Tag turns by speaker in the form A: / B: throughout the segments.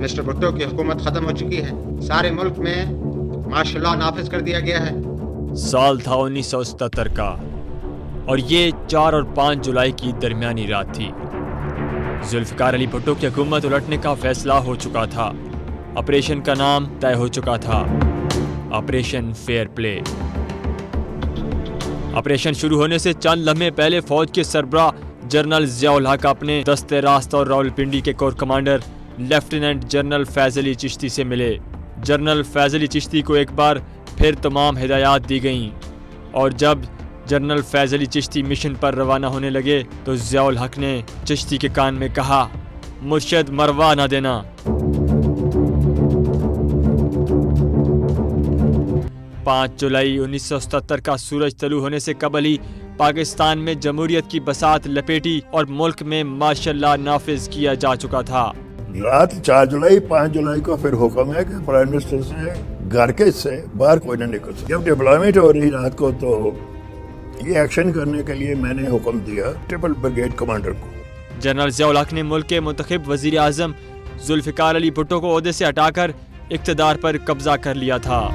A: Mister Bhutto کی حکومت ختم ہو چکی ہے، سارے ملک میں مارشل لا نافذ کر دیا گیا ہے۔
B: سال تھا 1977 کا اور یہ 4 اور 5 جولائی کی درمیانی رات تھی۔ ذوالفقار علی بھٹو کی حکومت الٹنے کا فیصلہ ہو چکا تھا۔ آپریشن کا نام طے ہو چکا تھا، آپریشن فیئر پلے۔ آپریشن شروع ہونے سے چند لمحے پہلے فوج کے سربراہ جنرل ضیاء الحق اپنے دست راست اور راولپنڈی کے کور کمانڈر لیفٹیننٹ جنرل فیض علی چشتی سے ملے۔ جنرل فیض علی چشتی کو ایک بار پھر تمام ہدایات دی گئیں، اور جب جنرل فیض علی چشتی مشن پر روانہ ہونے لگے تو ضیاء الحق نے چشتی کے کان میں کہا، مرشد مروا نہ دینا۔ 5 جولائی 1977 کا سورج طلوع ہونے سے قبل ہی پاکستان میں جمہوریت کی بساط لپیٹی اور ملک میں مارشل لا نافذ کیا جا چکا تھا۔
C: رات 4 جولائی 5 جولائی کو پھر حکم ہے کہ پرائم منسٹر سے گھر کے سے باہر کوئی نہ نکل سکے۔ جب ڈپلائمنٹ ہو رہی رات کو تو یہ ایکشن کرنے کے لیے میں نے حکم دیا ٹرپل بریگیڈ کمانڈر کو۔
B: جنرل ضیاء الحق نے ملک کے منتخب وزیر اعظم ذوالفقار علی بھٹو کو عہدے سے ہٹا کر اقتدار پر قبضہ کر لیا تھا۔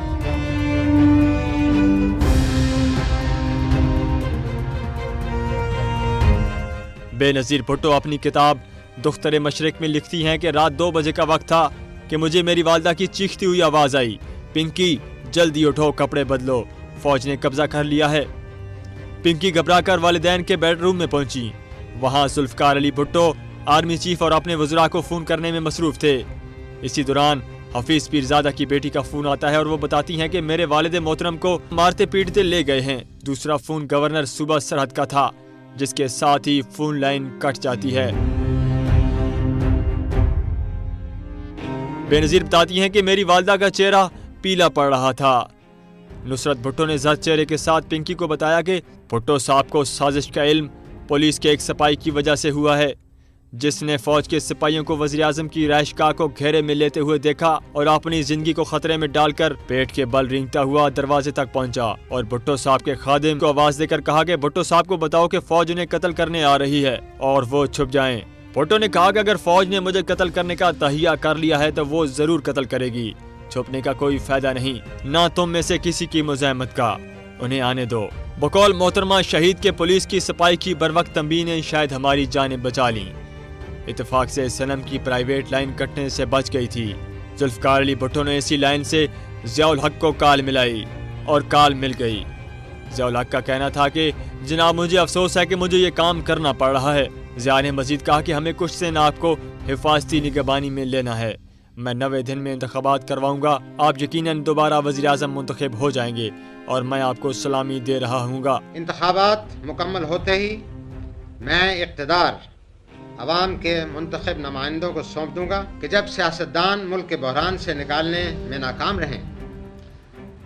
B: بے نظیر بھٹو اپنی کتاب دختر مشرق میں لکھتی ہیں کہ رات 2 بجے کا وقت تھا کہ مجھے میری والدہ کی چیختی ہوئی آواز آئی، پنکی جلدی اٹھو، کپڑے بدلو، فوج نے قبضہ کر لیا ہے۔ پنکی گھبرا کر والدین کے بیڈ روم میں پہنچی۔ وہاں ذوالفقار علی بھٹو آرمی چیف اور اپنے وزراء کو فون کرنے میں مصروف تھے۔ اسی دوران حفیظ پیرزادہ کی بیٹی کا فون آتا ہے اور وہ بتاتی ہیں کہ میرے والد محترم کو مارتے پیٹتے لے گئے ہیں۔ دوسرا فون گورنر صوبہ سرحد کا تھا، جس کے ساتھ ہی فون لائن کٹ جاتی ہے۔ بے نظیر بتاتی ہیں کہ میری والدہ کا چہرہ پیلا پڑ رہا تھا۔ نصرت بھٹو نے زرد چہرے کے ساتھ پنکی کو بتایا کہ بھٹو صاحب کو سازش کا علم پولیس کے ایک سپاہی کی وجہ سے ہوا ہے، جس نے فوج کے سپاہیوں کو وزیر اعظم کی رہائش گاہ کو گھیرے میں لیتے ہوئے دیکھا اور اپنی زندگی کو خطرے میں ڈال کر پیٹ کے بل رینگتا ہوا دروازے تک پہنچا اور بھٹو صاحب کے خادم کو آواز دے کر کہا کہ بھٹو صاحب کو بتاؤ کہ فوج انہیں قتل کرنے آ رہی ہے اور وہ چھپ جائیں۔ بھٹو نے کہا کہ اگر فوج نے مجھے قتل کرنے کا تہیہ کر لیا ہے تو وہ ضرور قتل کرے گی، چھپنے کا کوئی فائدہ نہیں، نہ تم میں سے کسی کی مزاحمت کا، انہیں آنے دو۔ بقول محترمہ شہید کے پولیس کی سپاہی کی بروقت تنبیہ نے شاید ہماری جانیں بچا لیں۔ اتفاق سے صنم کی پرائیویٹ لائن کٹنے سے بچ گئی تھی۔ ذوالفقار علی بھٹو نے اسی لائن سے ضیاء الحق کو کال ملائی اور کال مل گئی۔ ضیاء الحق کا کہنا تھا کہ جناب مجھے افسوس ہے کہ مجھے یہ کام کرنا پڑ رہا ہے۔ ضیاء نے مزید کہا کہ ہمیں کچھ دن آپ کو حفاظتی نگہبانی میں لینا ہے، میں 90 دن میں انتخابات کرواؤں گا، آپ یقیناً دوبارہ وزیر اعظم منتخب ہو جائیں گے اور میں آپ کو سلامی دے رہا ہوں گا۔
A: انتخابات مکمل ہوتے ہی میں اقتدار عوام کے منتخب نمائندوں کو سونپ دوں گا کہ جب سیاستدان ملک کے بحران سے نکالنے میں ناکام رہیں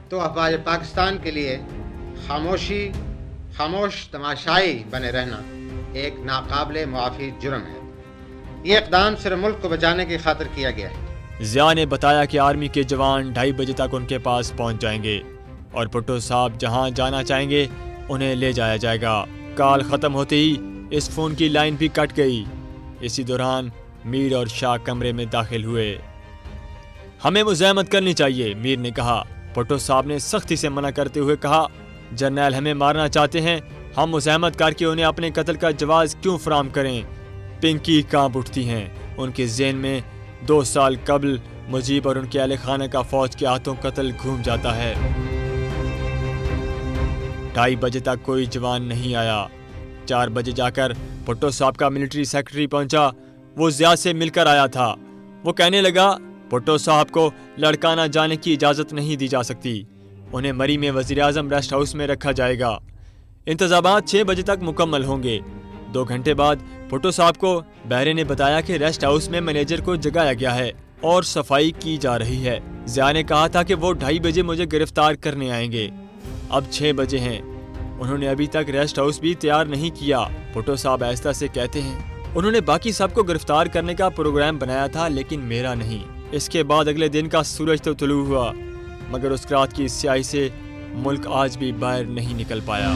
A: تو افواج پاکستان کے لیے خاموش تماشائی بنے رہنا ایک ناقابل معافی جرم ہے۔ یہ اقدام صرف ملک کو بچانے کی خاطر کیا گیا ہے۔
B: ضیاء نے بتایا کہ آرمی کے جوان 2:30 بجے تک ان کے پاس پہنچ جائیں گے اور بھٹو صاحب جہاں جانا چاہیں گے انہیں لے جایا جائے گا۔ کال ختم ہوتے ہی اس فون کی لائن بھی کٹ گئی۔ اسی دوران میر اور شاہ کمرے میں داخل ہوئے۔ ہمیں مزاحمت کرنی چاہیے، میر نے کہا۔ بھٹو صاحب نے سختی سے منع کرتے ہوئے کہا، جرنیل ہمیں مارنا چاہتے ہیں، ہم مزاحمت کر کے انہیں اپنے قتل کا جواز کیوں فراہم کریں؟ پنکی کانپ اٹھتی ہیں، ان کے ذہن میں 2 سال قبل مجیب اور ان کے اہل خانہ کا فوج کے ہاتھوں قتل گھوم جاتا ہے۔ 2:30 بجے تک کوئی جوان نہیں آیا۔ 4 بجے جا کر بھٹو صاحب کا ملٹری سیکرٹری پہنچا، وہ ضیاء سے مل کر آیا تھا۔ وہ کہنے لگا بھٹو صاحب کو لڑکانہ جانے کی اجازت نہیں دی جا سکتی، انہیں مری میں وزیر اعظم ریسٹ ہاؤس میں رکھا جائے گا۔ انتظامات 6 بجے تک مکمل ہوں گے۔ 2 گھنٹے بعد بھٹو صاحب کو بہرے نے بتایا کہ ریسٹ ہاؤس میں مینیجر کو جگایا گیا ہے اور صفائی کی جا رہی ہے۔ ضیاء نے کہا تھا کہ وہ 2:30 بجے مجھے گرفتار کرنے آئیں گے، اب 6 بجے ہیں، انہوں نے ابھی تک ریسٹ ہاؤس بھی تیار نہیں کیا۔ بھٹو صاحب آہستہ سے کہتے ہیں، انہوں نے باقی سب کو گرفتار کرنے کا پروگرام بنایا تھا لیکن میرا نہیں۔ اس کے بعد اگلے دن کا سورج تو طلوع ہوا، مگر اس رات کی سیاہی سے ملک آج بھی باہر نہیں نکل پایا۔